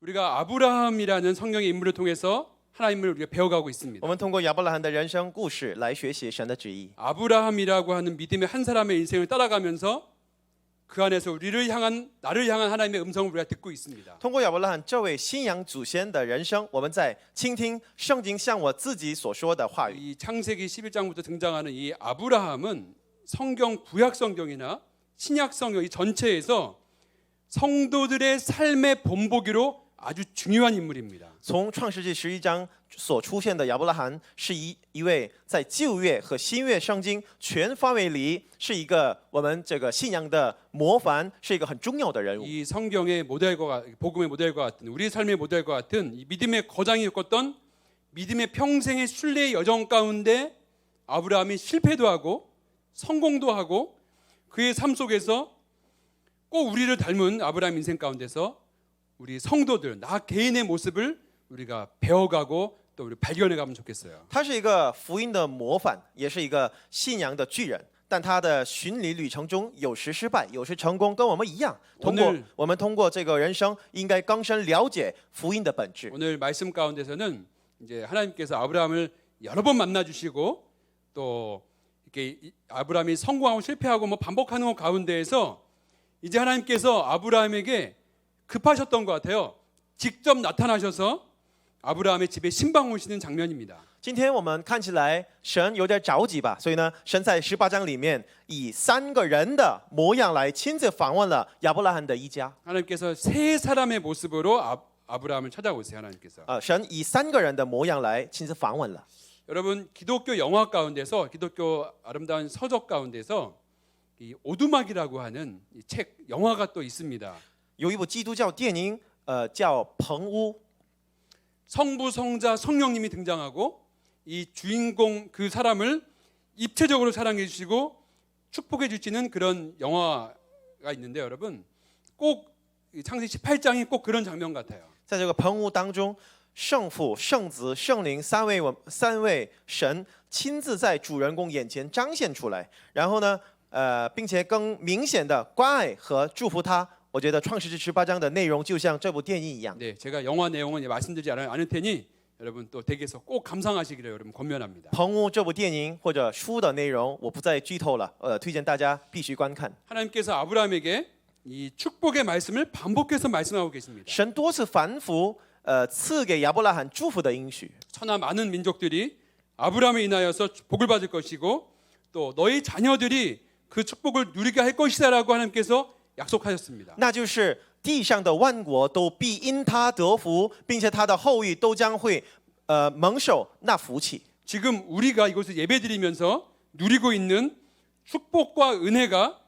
우리가 아브라함이라는 성경의 인물을 통해서 하나님을 우리가 배워가고 있습니다. 我们通过亚伯拉罕的人生故事来学习神的旨意。 아브라함이라고 하는 믿음의 한 사람의 인생을 따라가면서 그 안에서 나를 향한 하나님의 음성을 우리가 듣고 있습니다. 通过亚伯拉罕这位信仰祖先的人生，我们在倾听圣经向我自己所说的话语。 이 창세기 11장부터 등장하는 이 아브라함은 성경 구약 성경이나 신약 성경 이 전체에서 성도들의 삶의 본보기로 아주 중요한 인물입니다. 从创世纪11章所出现的亚伯拉罕，是一位在旧约和新约圣经全范围里是一个我们这个信仰的模范，是一个很重要的人物。 이 성경의 모델과 복음의 모델과 같은 우리 삶의 모델과 같은 이 믿음의 거장이 겪었던 믿음의 평생의 순례의 여정 가운데 아브라함이 실패도 하고 성공도 하고 그의 삶 속에서 꼭 우리를 닮은 아브라함 인생 가운데서 우리 성도들 나 개인의 모습을 우리가 배워가고 또 우리 발견해가면 좋겠어요. 他是一个福音的模范，也是一个信仰的巨人。但他的巡礼旅程中，有时失败，有时成功，跟我们一样。我们通过这个人生，应该更深了解福音的本质。 오늘 말씀 가운데서는 이제 하나님께서 아브라함을 여러 번 만나 주시고 또 이렇게 아브라함이 성공하고 실패하고 뭐 반복하는 것 가운데에서 이제 하나님께서 아브라함에게 급하셨던 것 같아요. 직접 나타나셔서 아브라함의 집에 신방 오시는 장면입니다. 今天我们看起来神有点着急吧，所以呢，神在18章里面以3个人的模样来亲自访问了亚伯拉罕的一家。 하나님께서 세 사람의 모습으로 아브라함을 찾아오세요. 하나님께서. 神以3个人的模样来亲自访问了。 여러분 기독교 영화 가운데서 기독교 아름다운 서적 가운데서 이 오두막이라고 하는 이 책 영화가 또 있습니다. 有一部基督教电影，叫《棚屋》。 성부, 성자, 성령님이 등장하고 이 주인공 그 사람을 입체적으로 사랑해 주시고 축복해 주시는 그런 영화가 있는데 여러분 꼭 창세기 18장이 꼭 그런 장면 같아요. 在这个棚屋当中，圣父、圣子、圣灵三位神亲自在主人公眼前彰显出来，然后呢，并且更明显的关爱和祝福他。 我觉得创世纪18章的内容就像这部电影一样。 네, 제가 영화 내용은 말씀드리지 않을 테니 여러분 또 댁에서 꼭 감상하시기를 여러분 권면합니다. 棚屋这部电影或者书的内容，我不再剧透了，推荐大家必须观看。 하나님께서 아브라함에게 이 축복의 말씀을 반복해서 말씀하고 계십니다. 神多次反复赐给亚伯拉罕祝福的应许。 천하 많은 민족들이 아브라함에 인하여서 복을 받을 것이고 또 너희 자녀들이 그 축복을 누리게 할 것이다라고 하나님께서 약속하셨습니다. 那就是地上的万国都必因他得福，并且他的后裔都将会蒙受那福气。 지금 우리가 이곳을 예배드리면서 누리고 있는 축복과 은혜가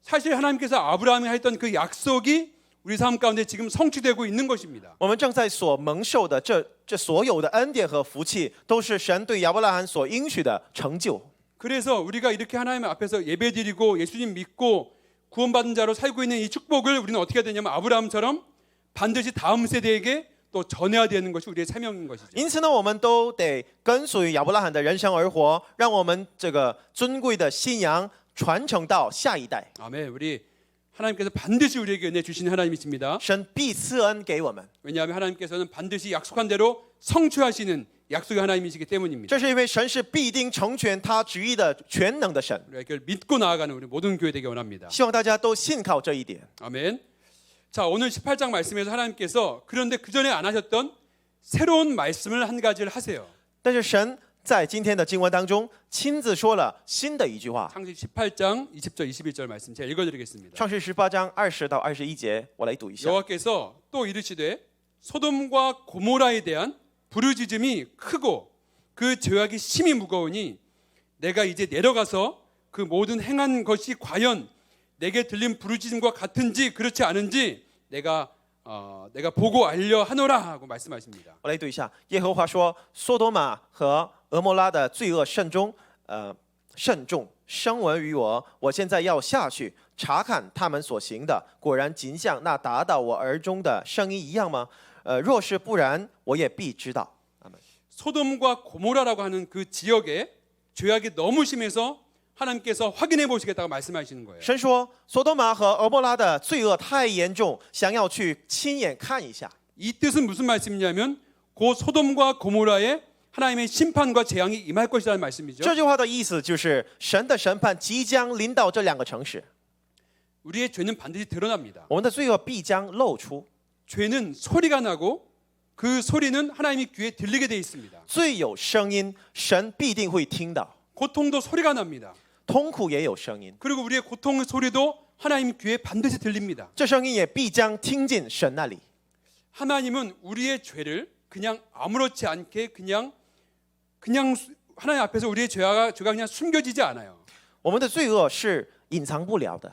사실 하나님께서 아브라함이 했던 그 약속이 우리 삶 가운데 지금 성취되고 있는 것입니다. 我们正在所蒙受的这所有的恩典和福气，都是神对亚伯拉罕所应许的成就。 그래서 우리가 이렇게 하나님 앞에서 예배드리고 예수님 믿고 구원받은 자로 살고 있는 이 축복을 우리는 어떻게 해야 되냐면 아브라함처럼 반드시 다음 세대에게 또 전해야 되는 것이 우리의 사명인 것이죠. 因此呢，我们都得跟随亚伯拉罕的人生而活，让我们这个尊贵的信仰传承到下一代。 아멘. 우리 하나님께서 반드시 우리에게 은혜 주시는 하나님이십니다. 神必赐恩给我们， 왜냐하면 하나님께서는 반드시 약속한 대로 성취하시는 약속의 하나님이시기 때문입니다. 这是因为神是必定成全他旨意的全能的神。 우리가 이걸 믿고 나아가는 우리 모든 교회 되기 원합니다. 希望大家都信靠这一点。 아멘. 자, 오늘 18장 말씀에서 하나님께서 그런데 그 전에 안 하셨던 새로운 말씀을 한 가지를 하세요. 但是神在今天的经文当中亲自说了新的一句话。 창세기 18장 20절 21절 말씀 제가 읽어드리겠습니다. 创世18章20到21节，我来读一下。 여호와께서 또 이르시되 소돔과 고모라에 대한 부르짖음이 크고 그 죄악이 심히 무거우니 내가 이제 내려가서 그 모든 행한 것이 과연 내게 들린 부르짖음과 같은지 그렇지 않은지 내가 보고 알려 하노라 하고 말씀하십니다. 我来读一下。耶和华说：“索多玛和俄摩拉的罪恶甚重，声闻于我。我现在要下去查看他们所行的，果然仅像那达到我耳中的声音一样吗？若是不然，我也必知道。” 소돔과 고모라라고 하는 그 지역에 죄악이 너무 심해서 하나님께서 확인해 보시겠다고 말씀하시는 거예요. 神说：“索多玛和俄摩拉的罪恶太严重，想要去亲眼看一下。” 이 뜻은 무슨 말씀이냐면 곧 소돔과 고모라에 하나님의 심판과 재앙이 임할 것이라는 말씀이죠. 这句话的意思就是神的审判即将临到这两个城市， 우리의 죄는 반드시 드러납니다. 我们的罪恶必将露出。 죄는 소리가 나고 그 소리는 하나님의 귀에 들리게 돼 있습니다. 罪有声音，神必定会听到； 고통도 소리가 납니다. 痛苦也有声音， 그리고 우리의 고통의 소리도 하나님 귀에 반드시 들립니다. 这声音也必将听进神那里。 하나님은 우리의 죄를 그냥 아무렇지 않게 그냥 하나님 앞에서 우리의 죄가 그냥 숨겨지지 않아요. 我们的罪恶是隐藏不了的。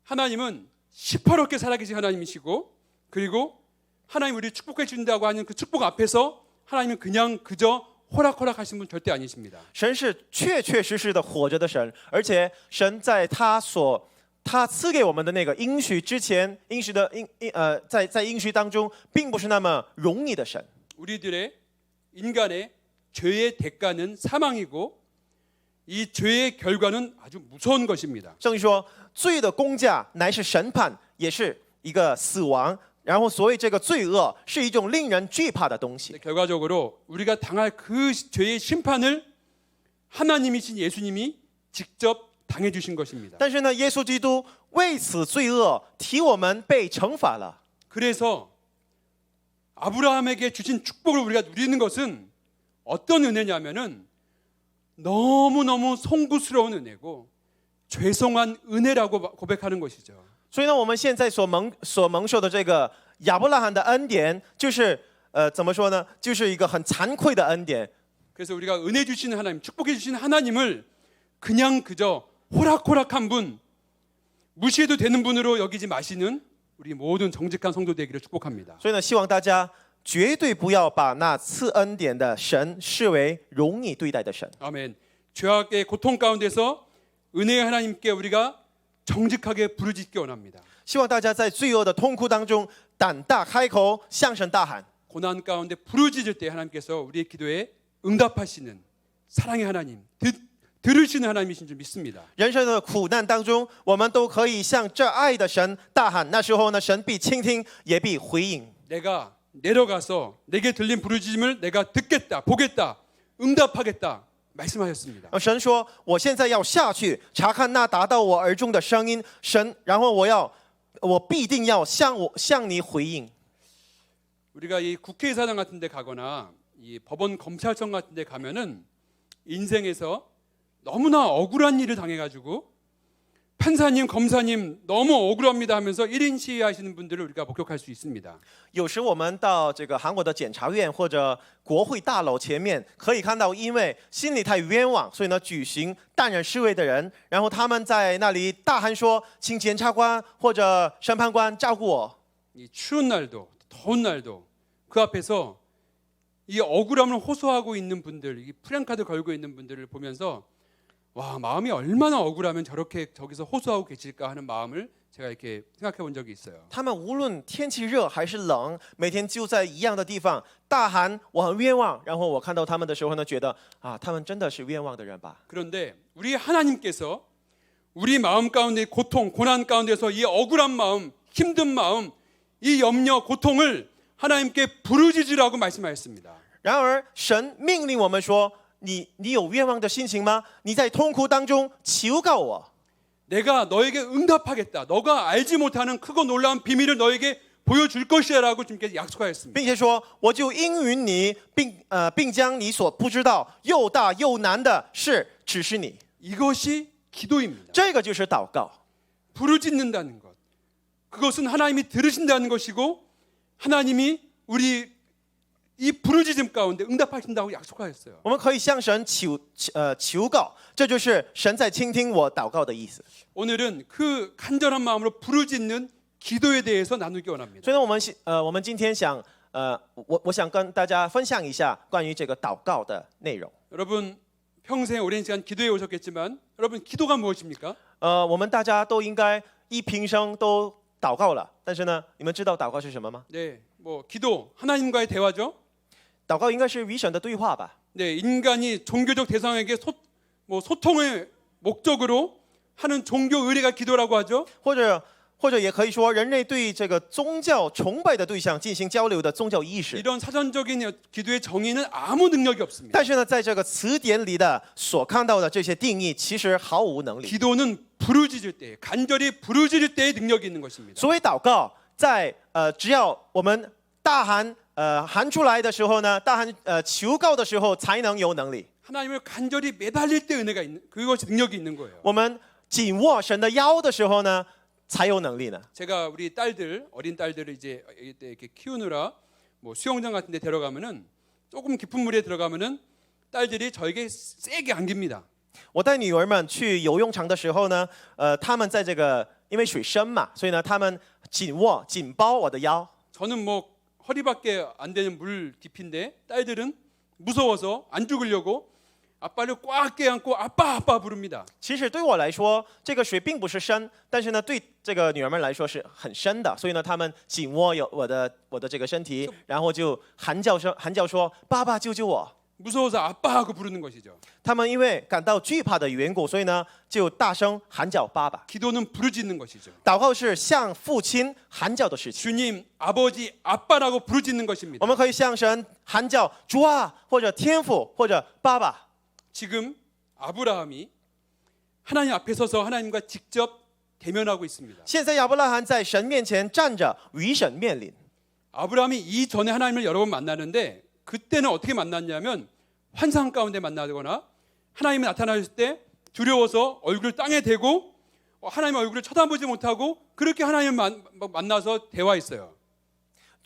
하나님은 시퍼렇게 살아계신 하나님이시고 그리고 하나님 우리를 축복해 준다고 하는 그 축복 앞에서 하나님은 그냥 그저 호락호락 하신 분 절대 아니십니다. 神是确确实实的活着的神，而且神在他赐给我们的那个应许之前，在应许当中，并不是那么容易的神。 우리들의 인간의 죄의 대가는 사망이고 이 죄의 결과는 아주 무서운 것입니다. 圣经说，罪的工价乃是审判，也是一个死亡。然后，所以这个罪恶是一种令人惧怕的东西。 결과적으로 우리가 당할 그 죄의 심판을 하나님이신 예수님이 직접 당해 주신 것입니다. 但是呢，耶稣基督为此罪恶替我们被惩罚了。 그래서 아브라함에게 주신 축복을 우리가 누리는 것은 어떤 은혜냐면은 너무너무 송구스러운 은혜고 죄송한 은혜라고 고백하는 것이죠. 所以呢，我们现在所蒙受的这个亚伯拉罕的恩典，就是怎么说呢？就是一个很惭愧的恩典。 그래서 우리가 은혜 주시는 하나님, 축복해 주시는 하나님을 그냥 그저 호락호락한 분, 무시해도 되는 분으로 여기지 마시는 우리 모든 정직한 성도 되기를 축복합니다. 所以呢，希望大家绝对不要把那赐恩典的神视为容易对待的神。 아멘. 죄악의 고통 가운데서 은혜의 하나님께 우리가 정직하게 부르짖기 원합니다. 希望大家在罪恶的痛苦当中胆大开口，向神大喊。 고난 가운데 부르짖을 때 하나님께서 우리의 기도에 응답하시는 사랑의 하나님, 들으시는 하나님이신 줄 믿습니다. 人生的苦难当中，我们都可以向这爱的神大喊。那时候呢，神必倾听，也必回应。 내가 내려가서 내게 들린 부르짖음을 내가 듣겠다, 보겠다, 응답하겠다 말씀하셨습니다. 神说：“我现在要下去查看那达到我耳中的声音。神，然后我必定要向你回应。” 우리가 이 국회의사당 같은 데 가거나 이 법원 검찰청 같은 데 가면은 인생에서 너무나 억울한 일을 당해가지고 판사님, 검사님 너무 억울합니다 하면서 1인 시위하시는 분들을 우리가 목격할 수 있습니다. 有时我们到这个韩国的检察院或者国会大楼前面，可以看到因为心里太冤枉，所以呢举行淡然示威的人，然后他们在那里大喊说：“请检察官或者审判官照顾我。” 이 추운 날도 더운 날도 그 앞에서 이 억울함을 호소하고 있는 분들, 이 프랭카드 걸고 있는 분들을 보면서 와, 마음이 얼마나 억울하면 저렇게 저기서 호소하고 계실까 하는 마음을 제가 이렇게 생각해 본 적이 있어요. 他们无论天气热还是冷，每天就在一样的地方大喊“我很冤枉”。然后我看到他们的时候呢，觉得啊，他们真的是冤枉的人吧。 그런데 우리 하나님께서 우리 마음 가운데 고통, 고난 가운데서 이 억울한 마음, 힘든 마음, 이 염려, 고통을 하나님께 부르짖으라고 말씀하셨습니다. 然而，神命令我们说：“你有冤枉的心情吗？你在痛苦当中求告我， 내가 너에게 응답하겠다. 너가 알지 못하는 크고 놀라운 비밀을 너에게 보여줄 것이라고 주님께서 약속하였습니다. 并且说我就应允你，并将你所不知道又大又难的事指示你。” 이것이 기도입니다. 这个就是祷告。 부르짖는다는 것. 그것은 하나님이 들으신다는 것이고 하나님이 우리 이 부르짖음 가운데 응답하신다고 약속하셨어요. 我们可以向神求告，这就是神在倾听我祷告的意思。 오늘은 그 간절한 마음으로 부르짖는 기도에 대해서 나누기 원합니다. 所以呢，我们今天我想跟大家分享一下关于这个祷告的内容。 여러분 평생 오랜 시간 기도해 오셨겠지만 여러분 기도가 무엇입니까? 我们大家都应该平生都祷告了，但是呢，你们知道祷告是什么吗？ 네, 뭐 기도 하나님과의 대화죠. 祷告应该是与神的对话吧。 네, 인간이 종교적 대상에게 소통의 목적으로 하는 종교 의례가 기도라고 하죠. 或或者也可以说人类对这个宗教崇拜的对象进行交流的宗教意识。 이런 사전적인 기도의 정의는 아무 능력이 없습니다. 但是呢，在这个词典里的所看到的这些定义，其实毫无能力。 기도는 부르짖을 때, 간절히 부르짖을 때의 능력이 있는 것입니다. 所谓祷告，在只要我们大喊喊出来的时候呢，大喊求告的时候，才能有能力。 하나님을 간절히 매달릴 때 은혜가 있는 그것이 능력이 있는 거예요. 我们紧握神的腰的时候呢，才有能力呢。 제가 우리 딸들 어린 딸들을 이제 이렇게 키우느라 뭐 수영장 같은 데 데려가면은 조금 깊은 물에 들어가면은 딸들이 저에게 세게 안깁니다. 我带女儿们去游泳场的时候呢，她们在这个因为水深嘛，所以呢，她们紧抱我的腰。 저는 뭐 허리밖에 안 되는 물 깊이인데 딸들은 무서워서 안 죽으려고 아빠를 꽉 껴안고 아빠 아빠 부릅니다. 其实对我来说，这个水并不是深，但是呢，对这个女儿们来说是很深的，所以呢，她们紧握有我的这个身体，然后就喊叫说：“爸爸救救我！” 무서워서 아빠 하고 부르는 것이죠. 他们因为感到惧怕的缘故，所以呢，就大声喊叫爸爸。 기도는 부르짖는 것이죠. 祷告是向父亲喊叫的事情。 주님, 아버지, 아빠라고 부르짖는 我 것입니다. 们可以向神喊叫主啊，或者天父，或者爸爸。 지금 아브라함이 하나님 앞에 서서 하나님과 직접 대면하고 있습니다. 现在亚伯拉罕在神面前站着，与神面临。 아브라함이 이전에 하나님을 여러 번 만나는데 그때는 어떻게 만났냐면 환상 가운데 만나거나 하나님이 나타나셨을 때 두려워서 얼굴을 땅에 대고 하나님의 얼굴을 쳐다보지 못하고 그렇게 하나님을 만나서 대화했어요.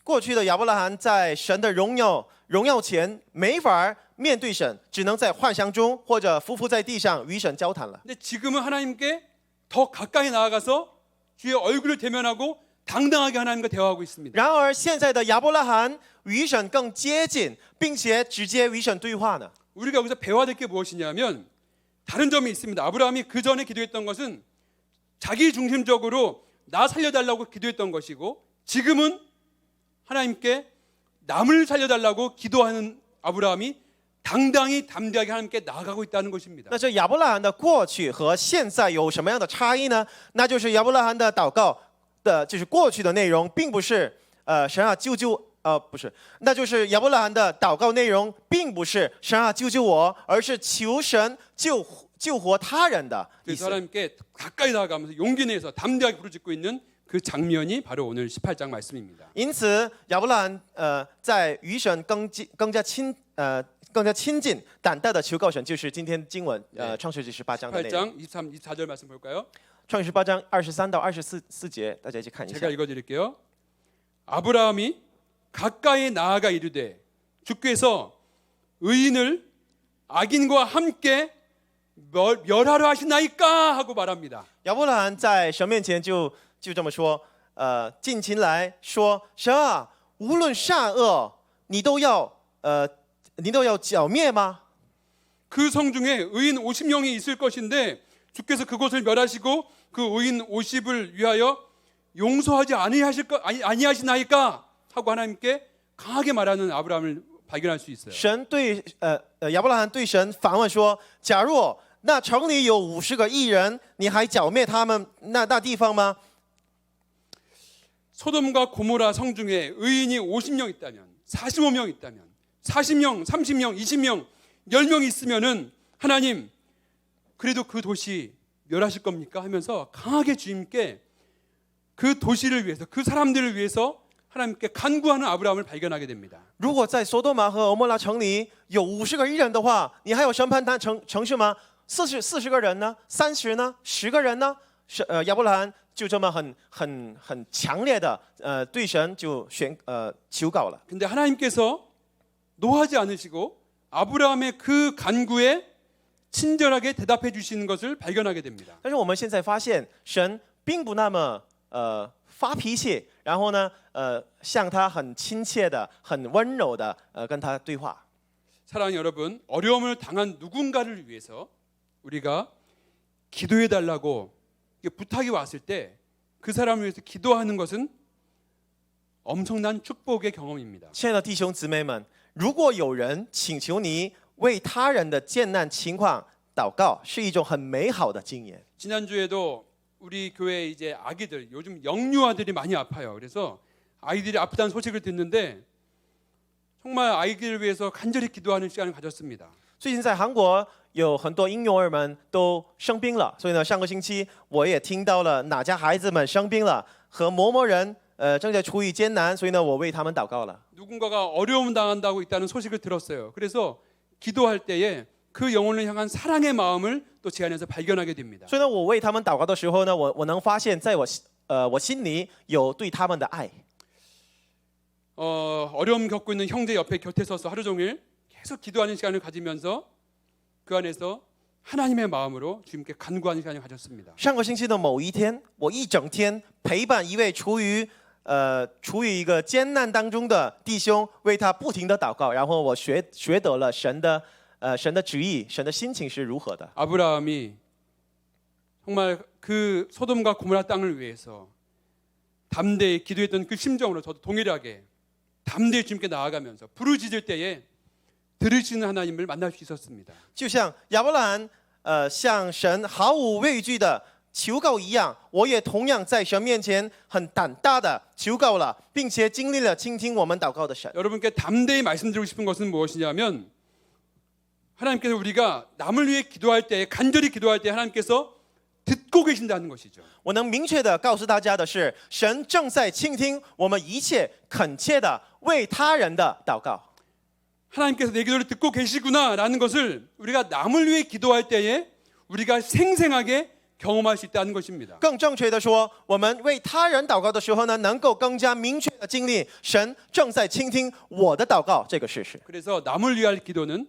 过去的亚伯拉罕在神的荣耀前没法面对神，只能在幻想中或者匍匐在地上与神交谈了。 근데 지금은 하나님께 더 가까이 나아가서 주의 얼굴을 대면하고 당당하게 하나님과 대화하고 있습니다. 然而现在的亚伯拉罕与神更接近，并且直接与神对话呢。 우리가 여기서 배워야 될 게 무엇이냐면 다른 점이 있습니다. 아브라함이 그 전에 기도했던 것은 자기 중심적으로 나 살려달라고 기도했던 것이고 지금은 하나님께 남을 살려달라고 기도하는 아브라함이 당당히 담대하게 하나님께 나아가고 있다는 것입니다. 那这亚伯拉罕的过去和现在有什么样的差异呢？那就是亚伯拉罕的祷告的，就是过去的内容，并不是神啊救救不是，那就是亚伯拉罕的祷告内容，并不是神啊救救我，而是求神救活他人的意 그래서 思。 하나님께 가까이 나아가면서 용기 내서 담대하게 부르짖고 있는 그 장면이 바로 오늘 18장 말씀입니다. 因此，亚伯拉罕在与神更加亲近、胆大的求告神，就是今天经文创世纪18章的内容。 18장 23, 24절 말씀 볼까요? 创世18章23到24节，大家一起看一下 제가 。 읽어드릴게요. 아브라함이 가까이 나아가 이르되 주께서 의인을 악인과 함께 멸하려 하시나이까 하고 말합니다. 亚伯拉罕在神面前就这么说，近前来说，神啊，无论善恶，你都要剿灭吗？ 그 성 중에 의인 50명이 있을 것인데 주께서 그곳을 멸하시고 그 의인 50을 위하여 용서하지 아니하시나이까 하고 하나님께 강하게 말하는 아브라함을 발견할 수 있어요. 神对亚伯拉罕对神反问说：假若那城里有50个义人，你还剿灭他们那地方吗？ 소돔과 고모라 성 중에 의인이 50명 있다면 45명 있다면 40명, 30명, 20명, 10명 있으면은 하나님 그래도 그 도시 멸하실 겁니까? 하면서 강하게 주님께 그 도시를 위해서 그 사람들을 위해서 하나님께 간구하는 아브라함을 발견하게 됩니다. 如果在索多玛和俄摩拉城里有50个义人的话，你还有审判他城市吗？40个人呢？30呢？10个人呢？亚伯拉罕就这么很强烈的对神就求告了。 근데 하나님께서 노하지 않으시고 아브라함의 그 간구에 친절하게 대답해 주시는 것을 발견하게 됩니다. 但是我们现在发现，神并不那么发脾气，然后呢向他很亲切的、很温柔的跟他对话。 사랑하는 여러분, 어려움을 당한 누군가를 위해서 우리가 기도해 달라고 부탁이 왔을 때 그 사람을 위해서 기도하는 것은 엄청난 축복의 경험입니다. 亲爱的弟兄姊妹们，如果有人请求你为他人的艰难情况祷告，是一种很美好的经验。 지난주에도 우리 교회 이제 아기들 요즘 영유아들이 많이 아파요. 그래서 아이들이 아프다는 소식을 듣는데 정말 아이들을 위해서 간절히 기도하는 시간을 가졌습니다. 最近在韩国有很多婴幼儿们都生病了，所以呢，上个星期我也听到了哪家孩子们生病了，和某某人正在处于艰难，所以呢，我为他们祷告了。 누군가가 어려움 당한다고 있다는 소식을 들었어요. 그래서 기도할 때에 그 영혼을 향한 사랑의 마음을 또 제 안에서 발견하게 됩니다. 所以呢，我为他们祷告的时候呢，我能发现，在我心里有对他们的爱。 어려움 겪고 있는 형제 옆에 곁에 서서 하루 종일 계속 기도하는 시간을 가지면서 그 안에서 하나님의 마음으로 주님께 간구하는 시간을 가졌습니다. 上个星期的某一天，我一整天陪伴一位处于一个艰难当中的弟兄，为他不停的祷告，然后我学得了神的旨意，神的心情是如何的。 아브라함이 정말 그 소돔과 고모라 땅을 위해서 담대히 기도했던 그 심정으로 저도 동일하게 담대히 주님께 나아가면서 부르짖을 때에 들으시는 하나님을 만날 수 있었습니다. 就像亚伯兰向神毫无畏惧的求告一样，我也同样在神面前很胆大的求告了，并且经历了倾听我们祷告的神。 여러분께 담대히 말씀드리고 싶은 것은 무엇이냐면 하나님께서 우리가 남을 위해 기도할 때 간절히 기도할 때 하나님께서 듣고 계신다는 것이죠. 我能明确的告诉大家的是，神正在倾听我们一切恳切的为他人的祷告。 하나님께서 내 기도를 듣고 계시구나라는 것을 우리가 남을 위해 기도할 때에 우리가 생생하게 경험할 수 있다는 것입니다. 更正确的说，我们为他人祷告的时候呢，能够更加明确的经历神正在倾听我的祷告这个事实。 그래서 남을 위할 기도는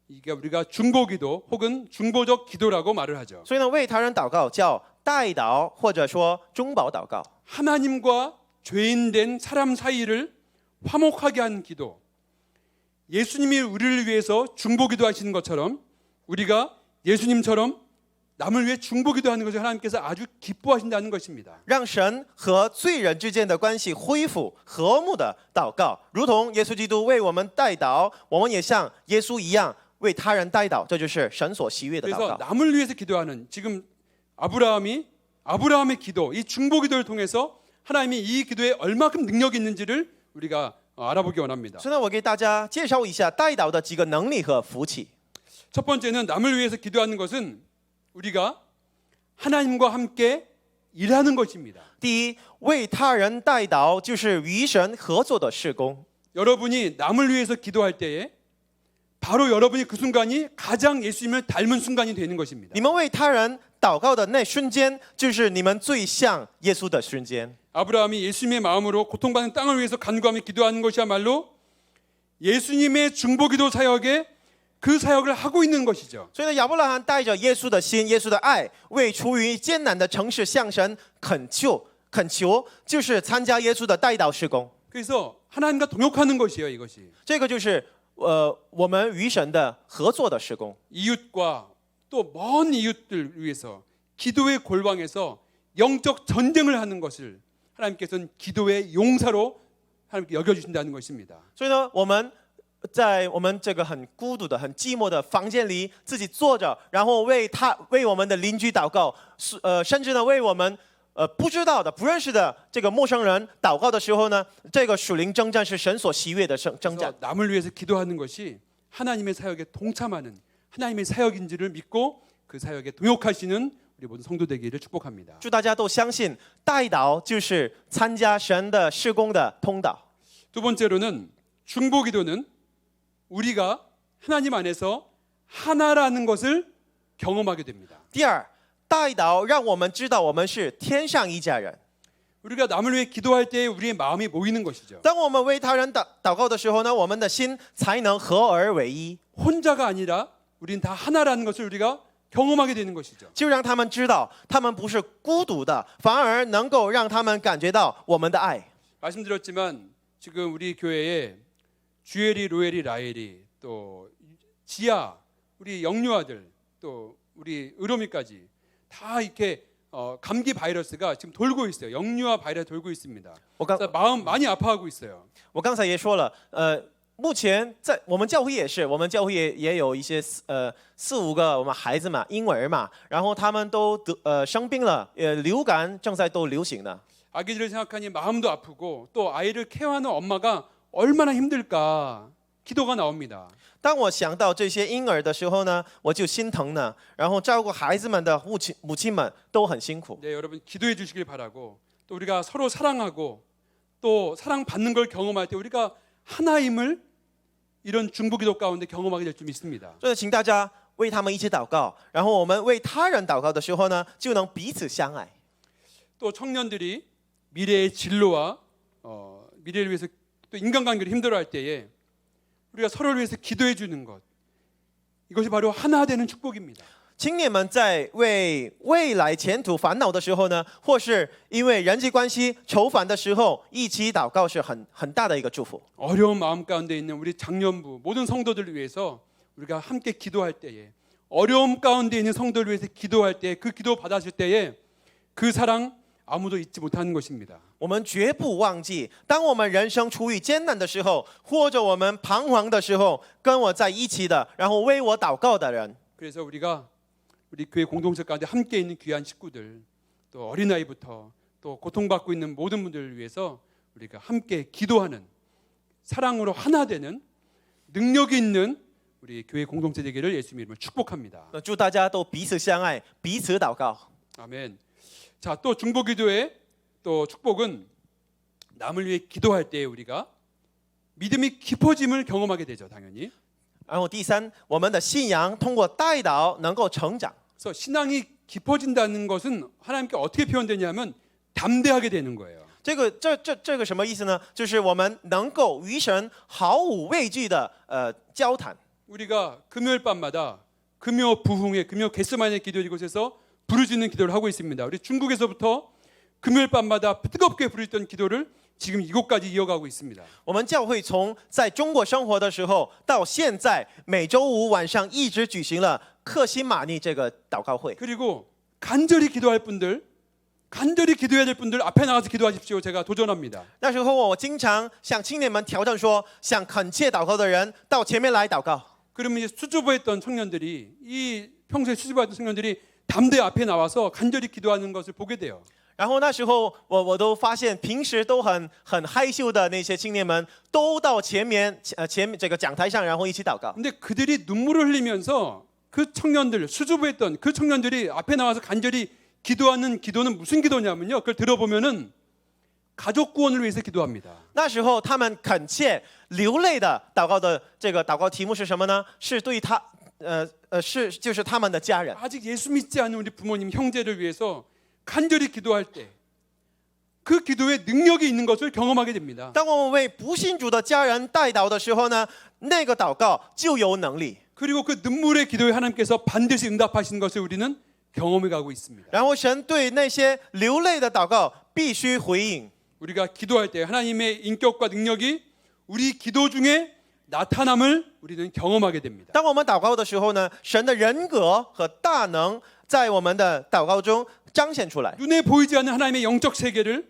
이게 우리가 중보기도 혹은 중보적 기도라고 말을 하죠. 所以呢，为他人祷告叫代祷，或者说中保祷告。 하나님과 죄인된 사람 사이를 화목하게 하는 기도. 예수님이 우리를 위해서 중보기도 하시는 것처럼 우리가 예수님처럼 남을 위해 중보기도 하는 것을 하나님께서 아주 기뻐하신다는 것입니다. 让神和罪人之间的关系恢复和睦的祷告，如同耶稣基督为我们代祷，我们也像耶稣一样为他人代祷，这就是神所喜悦的祷 그래서 告。 남을 위해서 기도하는 지금 아브라함의 기도, 이 중보기도를 통해서 하나님이 이 기도에 얼마큼 능력이 있는지를 우리가 알아보기 원합니다. 所以呢，我给大家介绍一下代祷的几个能力和福气。 첫 번째는 남을 위해서 기도하는 것은 우리가 하나님과 함께 일하는 것입니다. 第一，为他人代祷就是与神合作的事工。 여러분이 남을 위해서 기도할 때에 바로 여러분이 그 순간이 가장 예수님을 닮은 순간이 되는 것입니다. 你们为他人祷告的那瞬间，就是你们最像耶稣的瞬间。 아브라함이 예수님의 마음으로 고통받는 땅을 위해서 간구하며 기도하는 것이야말로 예수님의 중보기도 사역에 그 사역을 하고 있는 것이죠. 所以呢，亚伯拉罕带着耶稣的心、耶稣的爱，为处于艰难的城市向神恳求，就是参加耶稣的代祷事工。 그래서 하나님과 동역하는 것이에요, 이것이. 这个就是我们与神的合作的事工。 이웃과 또 먼 이웃들 위해서 기도의 골방에서 영적 전쟁을 하는 것을 하나님께서는 기도의 용사로 하나님께 여겨주신다는 것입니다. 所以呢，我们在我们这个很孤独的、很寂寞的房间里自己坐着，然后为我们的邻居祷告，甚至呢为我们不知道的、不认识的这个陌生人祷告的时候呢，这个属灵征战是神所喜悦的征战。 남을 위해서 기도하는 것이 하나님의 사역에 동참하는 하나님의 사역인지를 믿고 그 사역에 동역하시는 우리 모든 성도 되기를 축복합니다. 祝大家都相信代祷就是参加神的事工的通道。 두 번째로는 중보기도는 우리가 하나님 안에서 하나라는 것을 경험하게 됩니다. 第二，代祷让我们知道我们是天上一家人。 우리가 남을 위해 기도할 때 우리의 마음이 모이는 것이죠. 当我们为他人祷告的时候呢，我们的心才能合而为一， 혼자가 아니라 우린 다 하나라는 것을 우리가 경험하게 되는 것이죠. 就让他们知道他们不是孤独的，反而能够让他们感觉到我们的爱。 말씀드렸지만 지금 우리 교회에 주엘이, 로엘이, 라엘이 또 지아, 우리 영유아들 또 우리 의로미까지 다 이렇게 감기 바이러스가 지금 돌고 있어요. 영유아 바이러스 돌고 있습니다. 我刚 그래서 마음 많이 아파하고 있어요. 我刚才也说了，目前在我们教会也是，我们教会也有一些4-5个我们孩子嘛，婴儿嘛，然后他们都生病了，流感正在都流行的。 아기들을 생각하니 마음도 아프고 또 아이를 케어하는 엄마가 얼마나 힘들까 기도가 나옵니다. 当我想到这些婴儿的时候呢，我就心疼呢。然后照顾孩子们的母亲们都很辛苦。 네, 여러분 기도해 주시길 바라고 또 우리가 서로 사랑하고 또 사랑받는 걸 경험할 때 우리가 하나임을 이런 중보기도 가운데 경험하게 될 줄 믿습니다. 所以请大家为他们一起祷告，然后我们为他人祷告的时候呢，就能彼此相爱。 또 청년들이 미래의 진로와 미래를 위해서 또 인간관계를 힘들어할 때에 우리가 서로를 위해서 기도해 주는 것 이것이 바로 하나 되는 축복입니다. 青年们在为未来前途烦恼的时候呢，或是因为人际关系愁烦的时候，一起祷告是很大的一个祝福。 어려운 마음 가운데 있는 우리 장년부 모든 성도들을 위해서 우리가 함께 기도할 때에 어려움 가운데 있는 성도를 위해서 기도할 때 그 기도 받았을 때에 그 사랑 아무도 잊지 못하는 것입니다. 我们绝不忘记，当我们人生处于艰难的时候，或者我们彷徨的时候，跟我在一起的，然后为我祷告的人。 그래서 우리가 우리 교회 공동체 가운데 함께 있는 귀한 식구들 또 어린아이부터 또 고통받고 있는 모든 분들을 위해서 우리가 함께 기도하는 사랑으로 하나 되는 능력이 있는 우리 교회 공동체 되기를 예수님 이름으로 축복합니다. 祝大家都彼此相爱，彼此祷告。 아멘. 자, 또 중보기도의 또 축복은 남을 위해 기도할 때 우리가 믿음이 깊어짐을 경험하게 되죠, 당연히. 然后第三，我们的信仰通过代祷能够成长。 그래서 신앙이 깊어진다는 것은 하나님께 어떻게 표현되냐면 담대하게 되는 거예요. 这个什么意思呢？就是我们能够与神毫无畏惧的交谈。 우리가 금요일 밤마다 금요 부흥회, 금요 겟세마네 기도 이곳에서 부르짖는 기도를 하고 있습니다. 우리 중국에서부터 금요일 밤마다 뜨겁게 부르짖던 기도를 지금 이곳까지 이어가고 있습니다. 我们教会从在中国生活的时候到现在，每周五晚上一直举行了克西玛尼这个祷告会。 그리고 간절히 기도할 분들, 간절히 기도해야 될 분들 앞에 나가서 기도하십시오. 제가 도전합니다. 那时候我经常向青年们挑战说，想恳切祷告的人到前面来祷告。 그러면 이제 수주보했던 청년들이 이 평소에 수주보했던 청년들이 담대 앞에 나와서 간절히 기도하는 것을 보게 돼요. 然后那时候我都发现，平时都很害羞的那些青年们，都到前面这个讲台上，然后一起祷告。 근데 그들이 눈물을 흘리면서 그 청년들 수주보했던 그 청년들이 앞에 나와서 간절히 기도하는 기도는 무슨 기도냐면요. 그걸 들어보면은 가족 구원을 위해서 기도합니다. 那时候他们恳切流泪的祷告的这个祷告题目是什么呢？是对他就是他们的家人。 아직 예수 믿지 않는 우리 부모님 형제를 위해서 간절히 기도할 때 그 기도에 능력이 있는 것을 경험하게 됩니다. 当我们为不信主的家人代祷的时候呢，那个祷告就有能力。 그리고 그 눈물의 기도에 하나님께서 반드시 응답하시는 것을 우리는 경험해 가고 있습니다. 然后神对那些流泪的祷告必须回应。 우리가 기도할 때 하나님의 인격과 능력이 우리 기도 중에 나타남을 우리는 경험하게 됩니다. 当我们祷告的时候呢，神的人格和大能在我们的祷告中彰显出来。 눈에 보이지 않는 하나님의 영적 세계를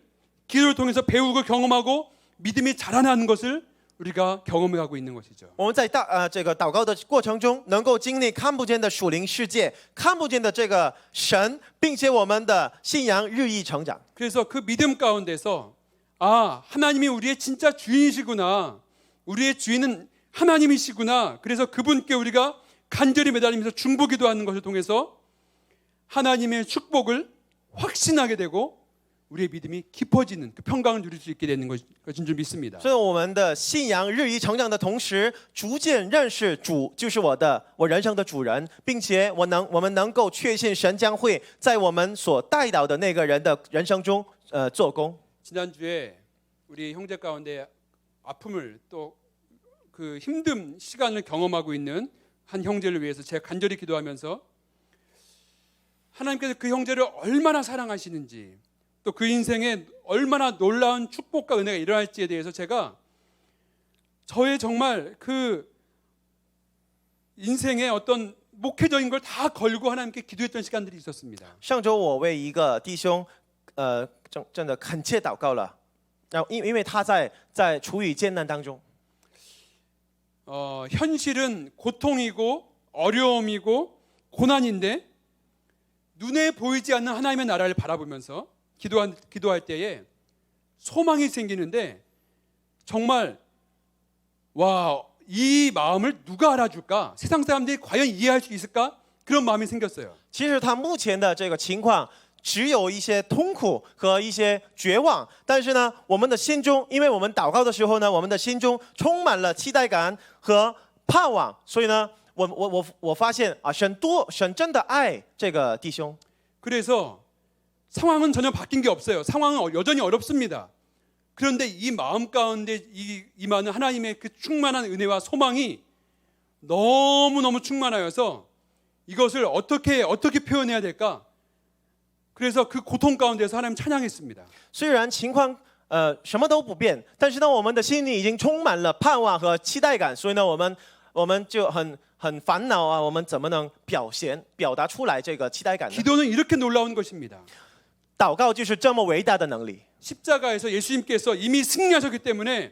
기도를 통해서 배우고 경험하고 믿음이 자라나는 것을 우리가 경험해 가고 있는 것이죠. 我们在这个祷告的过程中，能够经历看不见的属灵世界，看不见的这个神，并且我们的信仰日益成长。 그래서 그 믿음 가운데서 아, 하나님이 우리의 진짜 주인이시구나. 우리의 주인은 하나님이시구나. 그래서 그분께 우리가 간절히 매달리면서 중보기도하는 것을 통해서 하나님의 축복을 확신하게 되고 우리의 믿음이 깊어지는 그 평강을 누릴 수 있게 되는 것인 줄 믿습니다. 所以我们的信仰日益成长的同时，逐渐认识主就是我人生的主人，并且我们能够确信神将会在我们所带导的那个人的人生中做工。 지난주에 우리 형제 가운데 아픔을 또 그 힘든 시간을 경험하고 있는 한 형제를 위해서 제가 간절히 기도하면서 하나님께서 그 형제를 얼마나 사랑하시는지 또 그 인생에 얼마나 놀라운 축복과 은혜가 일어날지에 대해서 제가 저의 정말 그 인생의 어떤 목회적인 걸 다 걸고 하나님께 기도했던 시간들이 있었습니다. 上周我为一个弟兄真的恳切祷告了，然后因为他在处于艰难当中。 현실은 고통이고 어려움이고 고난인데 눈에 보이지 않는 하나님의 나라를 바라보면서 기도할 때에 소망이 생기는데 정말 와, 이 마음을 누가 알아줄까? 세상 사람들이 과연 이해할 수 있을까? 그런 마음이 생겼어요. 其实他目前的这个情况只有一些痛苦和一些绝望，但是呢，我们的心中，因为我们祷告的时候呢，我们的心中充满了期待感和盼望，所以呢，我发现啊，神真的爱这个弟兄。 그래서 상황은 전혀 바뀐 게 없어요. 상황은 여전히 어렵습니다. 그런데 이 마음 가운데 임하는 하나님의 그 충만한 은혜와 소망이 너무너무 충만하여서 이것을 어떻게 표현해야 될까? 그래서 그 고통 가운데서 하나님 찬양했습니다. 虽然情况什么都不变，但是呢，我们的心里已经充满了盼望和期待感，所以呢，我们就很烦恼啊，我们怎么能表达出来这个期待感呢？ 기도는 이렇게 놀라운 것입니다. 祷告就是这么伟大的能力。 십자가에서 예수님께서 이미 승리하셨기 때문에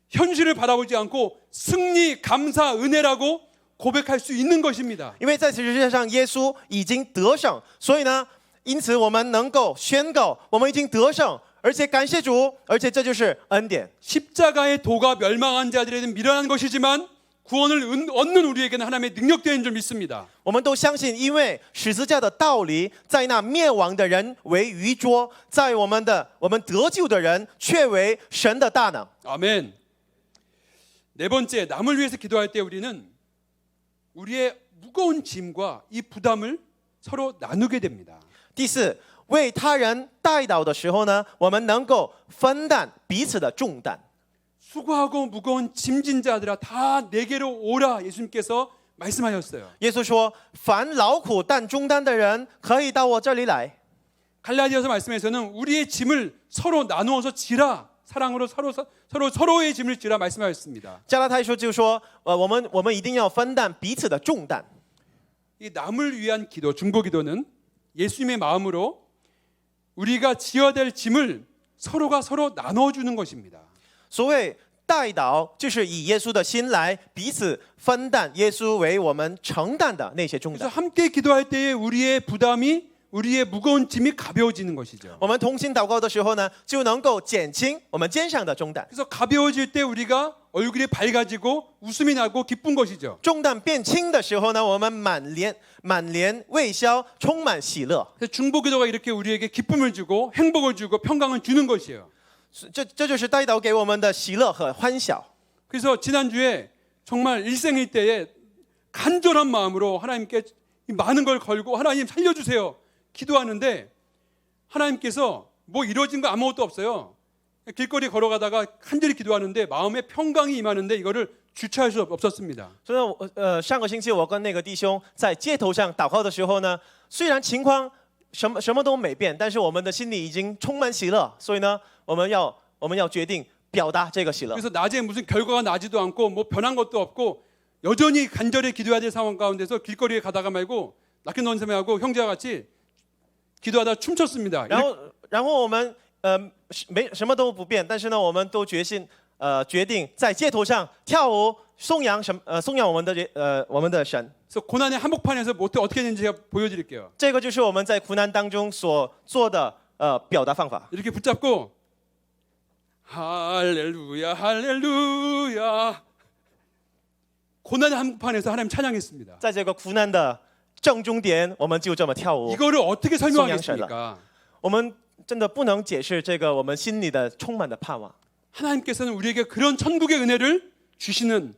현실을 바라보지 않고 승리, 감사, 은혜라고 고백할 수 있는 것입니다. 因为在十字架上，耶稣已经得胜，所以呢，因此我们能够宣告，我们已经得胜，而且感谢主，而且这就是恩典。 십자가의 도가 멸망한 자들에게는 미련한 것이지만 구원을 얻는 우리에게는 하나님의 능력되는 줄 믿습니다. 我们都相信，因为十字架的道理，在那灭亡的人为愚拙，在我们得救的人却为神的大能。 아멘. 네 번째, 남을 위해서 기도할 때 우리는 우리의 무거운 짐과 이 부담을 서로 나누게 됩니다. 第四，为他人代祷的时候呢，我们能够分担彼此的重担。 수고하고 무거운 짐진 자들아 다 내게로 오라 예수님께서 말씀하셨어요. 耶稣说：“凡劳苦担重担的人，可以到我这里来。” 갈라디아서 말씀에서는 우리의 짐을 서로 나누어서 지라 사랑으로 서로의 짐을 지라 말씀하셨습니다. 加拉太书就说：“我们一定要分担彼此的重担。” 이 남을 위한 기도, 중보기도는 예수님의 마음으로 우리가 지어야 될 짐을 서로가 서로 나눠주는 것입니다. 所谓代祷，就是以耶稣的心来彼此分担耶稣为我们承担的那些重 그래서 担。 함께 기도할 때에 우리의 부담이 우리의 무거운 짐이 가벼워지는 것이죠. 我们同心祷告的时候呢，就能够减轻我们肩上的重担。 그래서 가벼워질 때 우리가 얼굴이 밝아지고 웃음이 나고 기쁜 것이죠. 重担变轻的时候呢，我们满脸微笑，充满喜乐。 그래서 중보기도가 이렇게 우리에게 기쁨을 주고 행복을 주고 평강을 주는 것이에요. 这就是代祷给我们的喜乐和欢笑。 그래서 지난주에 정말 일생일대에 간절한 마음으로 하나님께 많은 걸 걸고 하나님 살려주세요 기도하는데 하나님께서 뭐 이루어진 거 아무것도 없어요. 길거리 걸어가다가 간절히 기도하는데 마음에 평강이 임하는데 이거를 주체할 수 없었습니다. 所以上个星期我跟那个弟兄在街头上祷告的时候呢，虽然情况什么都没变，但是我们的心里已经充满喜乐，所以呢，我们要决定表达这个喜乐。 그래서 낮에 무슨 결과가 나지도 않고 뭐 변한 것도 없고 여전히 간절히 기도해야 될 상황 가운데서 길거리에 가다가 말고 낙현 선생님하고 형제와 같이 기도하다 춤췄습니다. 然后我们什么都不变，但是呢，我们都决定在街头上跳舞颂扬我们的神。 그래서 고난의 한복판에서 어떻게 했는지 제가 보여드릴게요. 这个就是我们在苦难当中所做的表达方法。 이렇게 붙잡고 할렐루야 할렐루야 고난의 한복판에서 하나님 찬양했습니다. 在这个苦难的正中点，我们就这么跳舞。 이거를 어떻게 설명하겠습니까? 我们真的不能解释这个我们心里的充满的盼望。 하나님께서는 우리에게 그런 천국의 은혜를 주시는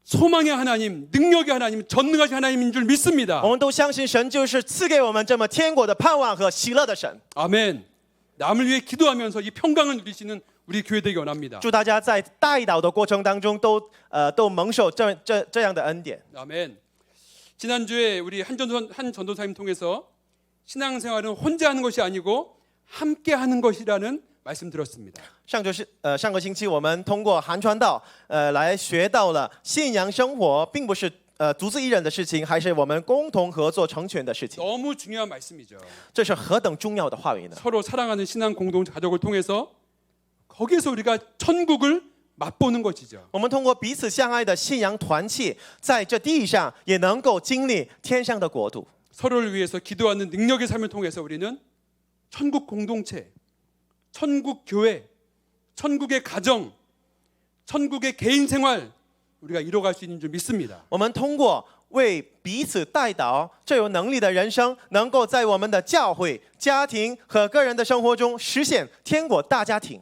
소망의 하나님, 능력의 하나님, 전능하신 하나님인 줄 믿습니다. 我们都相信神就是赐给我们这么天国的盼望和喜乐的神。 아멘. 남을 위해 기도하면서 이 평강을 누리시는 우리 교회 되기 원합니다. 祝大家在代祷的过程当中都蒙受这样的恩典。 아멘. 지난주에 우리 한 전도사님 통해서 신앙생활은 혼자 하는 것이 아니고 함께 하는 것이라는 말씀 들었습니다. 上个星期我们通过韩传道来学到了信仰生活并不是独自一人的事情，还是我们共同合作成全的事情。 너무 중요한 말씀이죠. 这是何等重要的话语呢？ 서로 사랑하는 신앙 공동 가족을 통해서 거기서 우리가 천국을 맛보는 것이죠. 我们通过彼此相爱的信仰团契，在这地上也能够经历天上的国度。 서로를 위해서 기도하는 능력의 삶을 통해서 우리는 천국 공동체, 천국 교회, 천국의 가정, 천국의 개인 생활 우리가 이뤄갈 수 있는 줄 믿습니다. 我们通过为彼此代祷，这有能力的人生，能够在我们的教会、家庭和个人的生活中实现天国大家庭。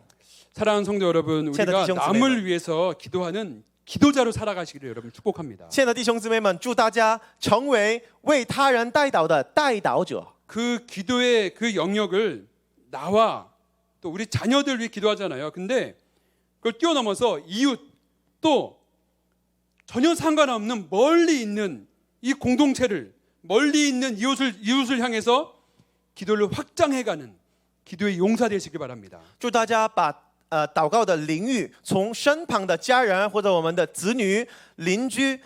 사랑하는 성도 여러분, 우리가 남을 위해서 기도하는 기도자로 살아가시기를 여러분 축복합니다. 亲爱的弟兄姊妹们，祝大家成为为他人代祷的代祷者。 그 기도의 그 영역을 나와 또 우리 자녀들 위해 기도하잖아요. 근데 그걸 뛰어넘어서 이웃 또 전혀 상관없는 멀리 있는 이 공동체를 멀리 있는 이웃을 향해서 기도를 확장해가는 기도의 용사 되시길 바랍니다. 祝大家把祷告的领域从身旁的家人或者我们的子女、邻居，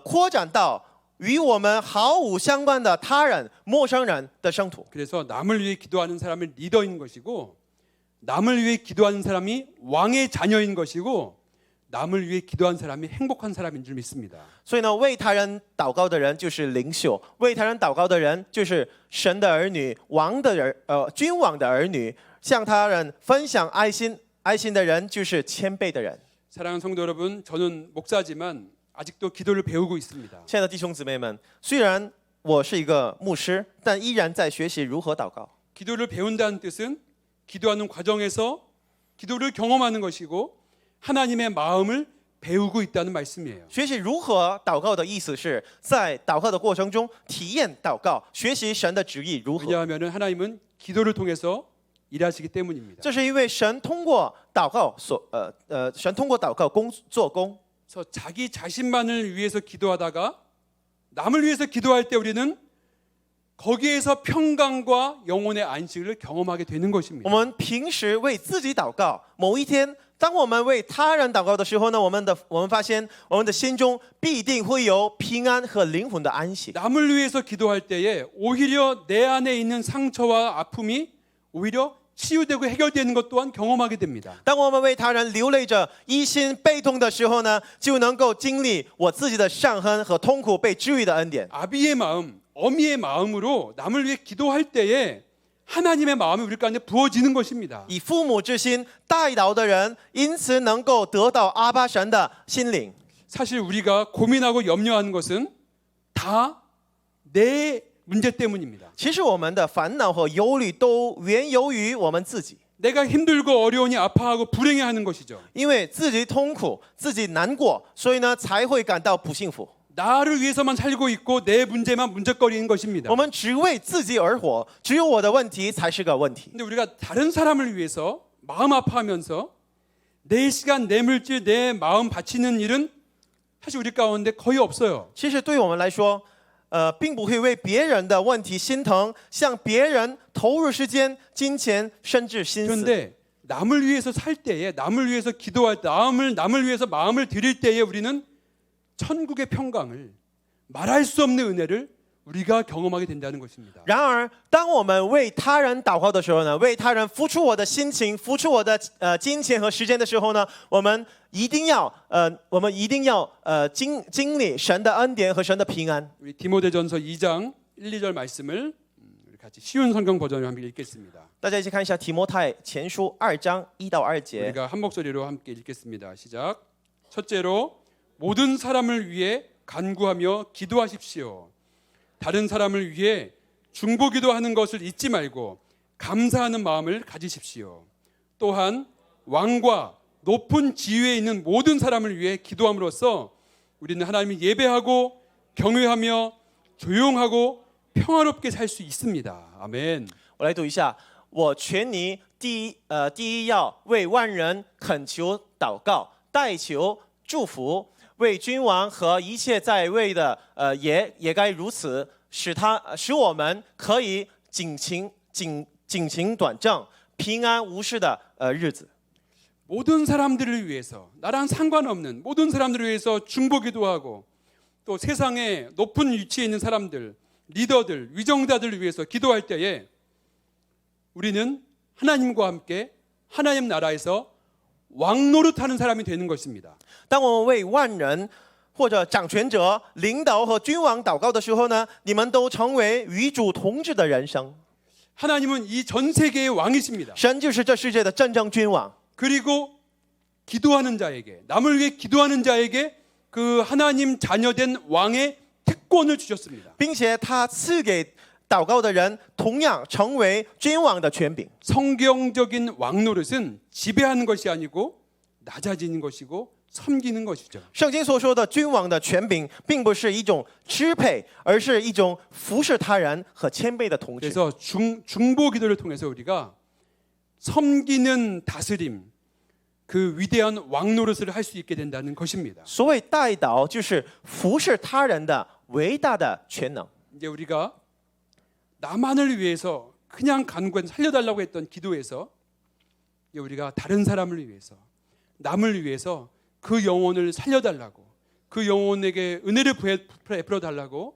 扩展到与我们毫无相关的他人、陌生人的圣徒。 그래서 남을 위해 기도하는 사람은 리더인 것이고 남을 위해 기도하는 사람이 왕의 자녀인 것이고 남을 위해 기도한 사람이 행복한 사람인 줄 믿습니다. 所以呢，为他人祷告的人就是领袖，为他人祷告的人就是神的儿女、君王的儿女，向他人分享爱心的人就是谦卑的人。 사랑하는 성도 여러분, 저는 목사지만 아직도 기도를 배우고 있습니다. 亲爱的弟兄姊妹们，虽然我是一个牧师，但依然在学习如何祷告。 기도를 배운다는 뜻은 기도하는 과정에서 기도를 경험하는 것이고 하나님의 마음을 배우고 있다는 말씀이에요. 学习如何祷告的意思是在祷告的过程中体验祷告，学习神的旨意如何。 왜냐하면 하나님은 기도를 통해서 일하시기 때문입니다. 这是因为神通过祷告做工。 그래서 자기 자신만을 위해서 기도하다가 남을 위해서 기도할 때 우리는 거기에서 평강과 영혼의 안식을 경험하게 되는 我 것입니다. 们平时为自己祷告，某一天，当我们为他人祷告的时候呢，我们发现我们的心中必定会有平安和灵魂的安息。 남을 위해서 기도할 때에 오히려 내 안에 있는 상처와 아픔이 오히려 치유되고 해결되는 것 또한 경험하게 됩니다. 当我们为他人流泪着、一心悲痛的时候呢，就能够经历我自己的伤痕和痛苦被治愈的恩典。 아비의 마음, 어미의 마음으로 남을 위해 기도할 때에 하나님의 마음이 우리 가운데 부어지는 것입니다. 以父母之心代祷的人，因此能够得到阿爸神的心灵。 사실 우리가 고민하고 염려하는 것은 다 내 문제 때문입니다. 其实我们的烦恼和忧虑都源由于我们自己， 내가 힘들고 어려우니 아파하고 불행해하는 것이죠. 因为自己痛苦、自己难过，所以呢才会感到不幸福。 나를 위해서만 살고 있고 내 문제만 문제거리인 것입니다. 我们只为自己而活，只有我的问题才是个问题。 근데 우리가 다른 사람을 위해서 마음 아파하면서 내 시간, 내 물질, 내 마음 바치는 일은 사실 우리 가운데 거의 없어요. 其实对我们来说，并不会为别人的问题心疼，向别人投入时间、金钱，甚至心思。 그런데 남을 위해서 살 때에, 남을 위해서 기도할 때, 남을 위해서 마음을 드릴 때에 우리는 천국의 평강을 말할 수 없는 은혜를 우리가 경험하게 된다는 것입니다. 然而，当我们为他人祷告的时候呢，为他人付出我的心情、付出我的金钱和时间的时候呢，我们一定要经历神的恩典和神的平安。 우리 디모데전서 2장 1, 2절 말씀을 우리 같이 쉬운 성경 버전으로 함께 읽겠습니다. 大家一起看一下提摩太前书2章1到2节。 우리가 한 목소리로 함께 읽겠습니다. 시작. 첫째로 모든 사람을 위해 간구하며 기도하십시오. 다른 사람을 위해 중보기도 하는 것을 잊지 말고 감사하는 마음을 가지십시오. 또한 왕과 높은 지위에 있는 모든 사람을 위해 기도함으로써 우리는 하나님을 예배하고 경외하며 조용하고 평화롭게 살 수 있습니다. 아멘. 我来读一下，我劝你第一要为万人恳求祷告、代求祝福，为君王和一切在位的也该如此，使我们可以警情短正、平安无事的日子。 모든 사람들을 위해서 나랑 상관없는 모든 사람들을 위해서 중보기도 하고 또 세상에 높은 위치에 있는 사람들, 리더들, 위정자들을 위해서 기도할 때에 우리는 하나님과 함께 하나님 나라에서 왕 노릇하는 사람이 되는 것입니다. 当我们为万人或者掌权者、领导和君王祷告的时候呢，你们都成为与主同治的人生。 하나님은 이 전 세계의 왕이십니다. 神就是这世界的真正君王。 그리고 기도하는 자에게, 남을 위해 기도하는 자에게 그 하나님 자녀된 왕의 특권을 주셨습니다. 并且他赐给祷告的人同样成为君王的权柄。 성경적인 왕 노릇은 지배하는 것이 아니고 낮아지는 것이고 섬기는 것이죠. 圣经所说的君王的权柄，并不是一种支配，而是一种服侍他人和谦卑的统治。 그래서 중보 기도를 통해서 우리가 섬기는 다스림, 그 위대한 왕 노릇을 할 수 있게 된다는 것입니다. 所谓代祷，就是服侍他人的伟大的全能。 이제 우리가 나만을 위해서 그냥 간구해 살려달라고 했던 기도에서 이제 우리가 다른 사람을 위해서, 남을 위해서 그 영혼을 살려달라고, 그 영혼에게 은혜를 베풀어 달라고,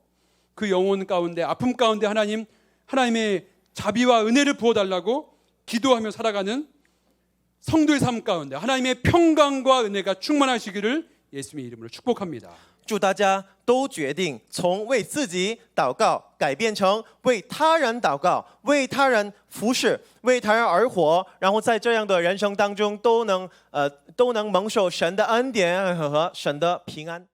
그 영혼 가운데 아픔 가운데 하나님의 자비와 은혜를 부어 달라고 기도하며 살아가는 성도의 삶 가운데 하나님의 평강과 은혜가 충만하시기를 예수님의 이름으로 축복합니다. 祝大家都决定从为自己祷告改变成为他人祷告，为他人服侍，为他人而活，然后在这样的人生当中都能蒙受神的恩典和神的平安。